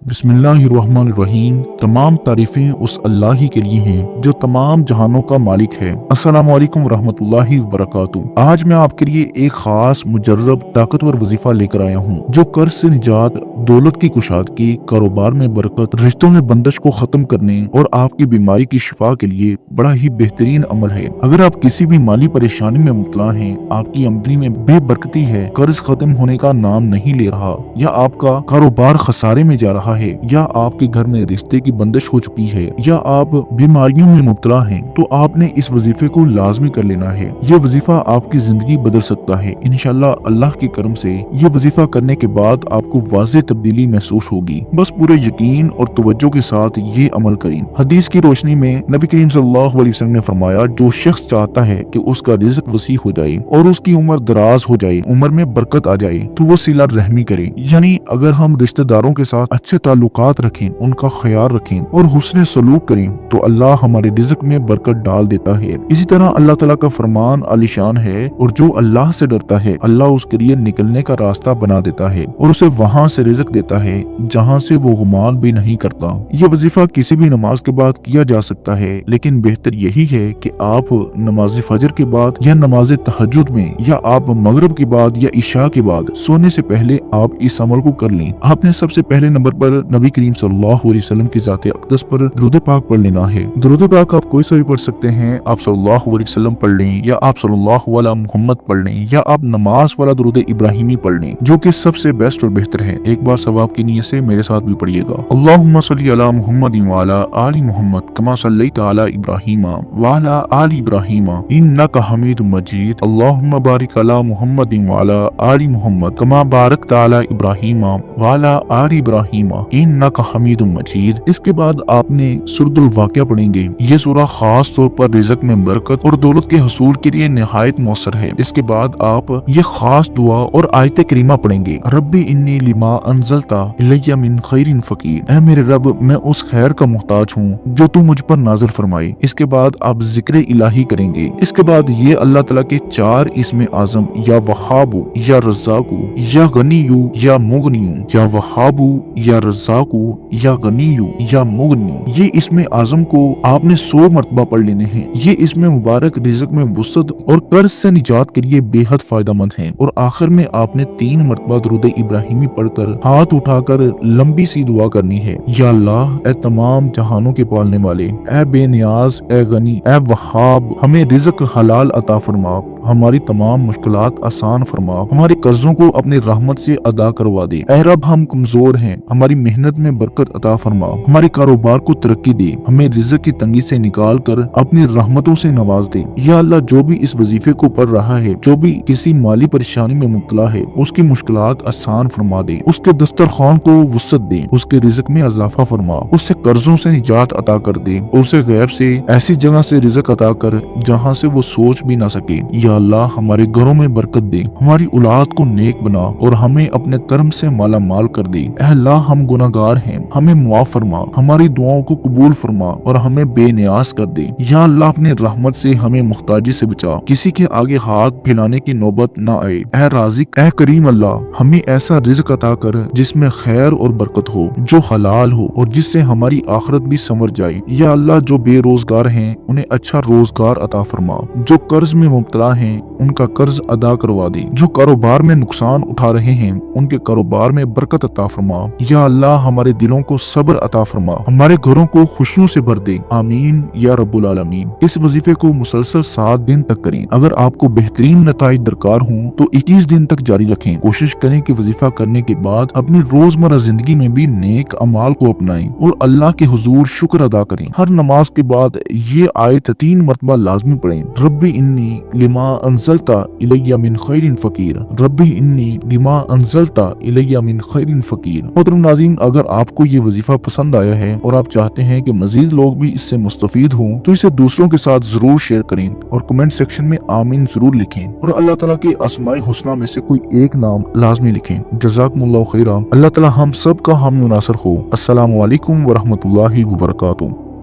बिस्मिल्लाहिर्रहमानिर्रहीम। तमाम तारीफें उस अल्लाह ही के लिए हैं जो तमाम जहानों का मालिक है। अस्सलामु अलैकुम रहमतुल्लाहि व बरकातुहू। आज मैं आपके लिए एक खास मुजर्रब ताकतवर वजीफा लेकर आया हूँ जो कर्ज से निजात, दौलत की कुशादगी, कारोबार में बरकत, रिश्तों में बंदिश को खत्म करने और आपकी बीमारी की शिफा के लिए बड़ा ही बेहतरीन अमल है। अगर आप किसी भी माली परेशानी में मुब्तला हैं, आपकी आमदनी में बेबरकती है, कर्ज खत्म होने का नाम नहीं ले रहा, या आपका कारोबार खसारे में जा रहा है, या आपके घर में रिश्ते की बंदिश हो चुकी है, या आप बीमारियों में मुब्तला हैं, तो आपने इस वजीफे को लाजमी कर लेना है। ये वजीफा आपकी जिंदगी बदल सकता है। इंशाअल्लाह अल्लाह के करम से ये वजीफा करने के बाद आपको वाज़ेह तब्दीली महसूस होगी। बस पूरे यकीन और तवज्जो के साथ ये अमल करें। हदीस की रोशनी में नबी करीम सल्लल्लाहु अलैहि वसल्लम ने फरमाया, जो शख्स चाहता है कि उसका रिज़्क वसी हो जाए और उसकी उम्र दराज हो जाए, उम्र में बरकत आ जाए, तो वो सिला रहमी करे। यानी अगर हम रिश्तेदारों के साथ अच्छे ताल्लुकात रखें, उनका ख्याल रखें और हुस्न सलूक करें, तो अल्लाह हमारे रिज़्क में बरकत डाल देता है। इसी तरह अल्लाह ताला का फरमान आलिशान है, और जो अल्लाह से डरता है अल्लाह उसके लिए निकलने का रास्ता बना देता है और उसे वहाँ से रिज़्क देता है जहाँ से वो गुमान भी नहीं करता। ये वजीफा किसी भी नमाज के बाद किया जा सकता है, लेकिन बेहतर यही है कि आप नमाज फजर के बाद या नमाज तहज्जुद में, या आप मगरिब के बाद या इशा के बाद सोने से पहले आप इस अमल को कर लें। आपने सबसे पहले नंबर पर नबी करीम सल्लल्लाहु अलैहि वसल्लम की ज़ात अक़दस पर दुरूद पाक पढ़ लेना है। दुरूद पाक आप कोई सा भी पढ़ सकते हैं। आप सल्लल्लाहु अलैहि वसल्लम पढ़ लें, या आप सल्लल्लाहु अला मुहम्मद पढ़ लें, या आप नमाज वाला दुरूद इब्राहिमी पढ़ लें, जो कि सबसे बेस्ट और बेहतर है। एक बार सवाब की नीयत से मेरे साथ भी पढ़िएगा। अल्लाहुम्मा सल्ली अला मुहम्मद व अला आलि मुहम्मद कमा सल्लैता अला इब्राहीम व अला आलि इब्राहीम इन्नका हमीदुम मजीद। अल्लाहुम्मा बारिक अला मुहम्मद व अला आलि मुहम्मद कमा बारकता अला इब्राहीम व अला आलि इब्राहीम इन्नका हमीदुम मजीद। इसके बाद आपने सूरतुल वाक़िया पढ़ेंगे। ये सूरा खास तौर पर रिज़्क में बरकत और दौलत के हसूल के लिए निहायत मौसर है। इसके बाद आप ये खास दुआ और आयत करीमा पढ़ेंगे। रब्बी इन्नी लिमा अंज़लता इलैया मिन खैरिन फ़कीर। ऐ मेरे रब, मैं उस खैर का मुहताज हूँ जो तू मुझ पर नाज़िल फरमाए। इसके बाद आप जिक्र इलाही करेंगे। इसके बाद ये अल्लाह ताला के 4 इस्म आज़म, या वहाबू, या रज़्ज़ाकू, या गनीयू, या मुगनियू, या वहाबू, या रज़्ज़ाकू, या गनीयू, या मुगनियू, ये इस्म आज़म को आपने 100 मरतबा पढ़ लेने हैं। ये इस्म मुबारक रिज़्क में वुसअत और कर्ज से निजात के लिए बेहद फायदेमंद है। और आखिर में आपने 3 मरतबा दुरूद इब्राहिमी पढ़कर हाथ उठाकर लंबी सी दुआ करनी है। या अल्लाह, ए तमाम जहानों के पालने वाले, ए बेनियाज, ए गनी, ए वहाब, हमें रिज़्क हलाल अता फरमा, हमारी तमाम मुश्किलात आसान फरमा, हमारे कर्जों को अपनी रहमत से अदा करवा दे। ए रब, हम कमजोर हैं, हमारी मेहनत में बरकत अता फरमा, हमारे कारोबार को तरक्की दे, हमें रिज़्क की तंगी से निकाल कर अपनी रहमतों से नवाज दे। या अल्लाह, जो भी इस वजीफे को पढ़ रहा है, जो भी किसी माली परेशानी में मुब्तला है, उसकी मुश्किलात आसान फरमा दे, उसके दस्तरखान को वुसअत दे, उसके रिज़्क में इजाफा फरमा, उससे कर्जों से निजात अता कर दे, उसे गैब से ऐसी जगह से रिज़्क अता कर जहाँ से वो सोच भी ना सके। या अल्लाह, हमारे घरों में बरकत दे, हमारी औलाद को नेक बना और हमें अपने कर्म से माला माल कर दे। ऐ अल्लाह, हम गुनाहगार हैं, हमें मुआफ फरमा, हमारी दुआओं को कबूल फरमा और हमें बेनियाज कर दे। या अल्लाह, अपने रहमत से हमें मुख्ताजी से बचा, किसी के आगे हाथ फैलाने की नौबत ना आए। ऐ राज़िक, ऐ करीम अल्लाह, हमें ऐसा रिज़्क अता कर जिसमें खैर और बरकत हो, जो हलाल हो और जिससे हमारी आखिरत भी संवर जाए। या अल्लाह, जो बेरोजगार हैं उन्हें अच्छा रोजगार अता फरमा, जो कर्ज में मुब्तला हैं उनका कर्ज अदा करवा दे, जो कारोबार में नुकसान उठा रहे हैं उनके कारोबार में बरकत अता फरमा। या अल्लाह, हमारे दिलों को सब्र अता फरमा, हमारे घरों को खुशियों से भर दे। आमीन या रब्बुल आलमीन। इस वजीफे को मुसलसल 7 दिन तक करें। अगर आपको बेहतरीन नताइज दरकार हों तो 21 दिन तक जारी रखें। कोशिश करें कि वजीफा करने के बाद अपनी रोजमर्रा जिंदगी में भी नेक अमाल को अपनाएं और अल्लाह के हुजूर शुक्र अदा करें। हर नमाज के बाद ये आयत 3 मरतबा लाजमी पढ़ें। रब्बी इन्नी लिमा अंज़लता इलैया मिन खैरिन फ़कीर। रब्बी इन्नी लिमा अंज़लता इलैया मिन खैरिन फ़कीर। मोहतरम नाज़रीन, अगर आपको ये वजीफा पसंद आया है और आप चाहते हैं कि मजीद लोग भी इससे मुस्तफीद हों, तो इसे दूसरों के साथ जरूर शेयर करें और कमेंट सेक्शन में आमीन जरूर लिखें और अल्लाह ताला के अस्माए हुस्ना में से कोई एक नाम लाजमी लिखें। जज़ाकुमुल्लाहु खैरा। अल्लाह ताला हम सब का हामी नासर हो। अस्सलामु अलैकुम व रहमतुल्लाहि व बरकातुहू।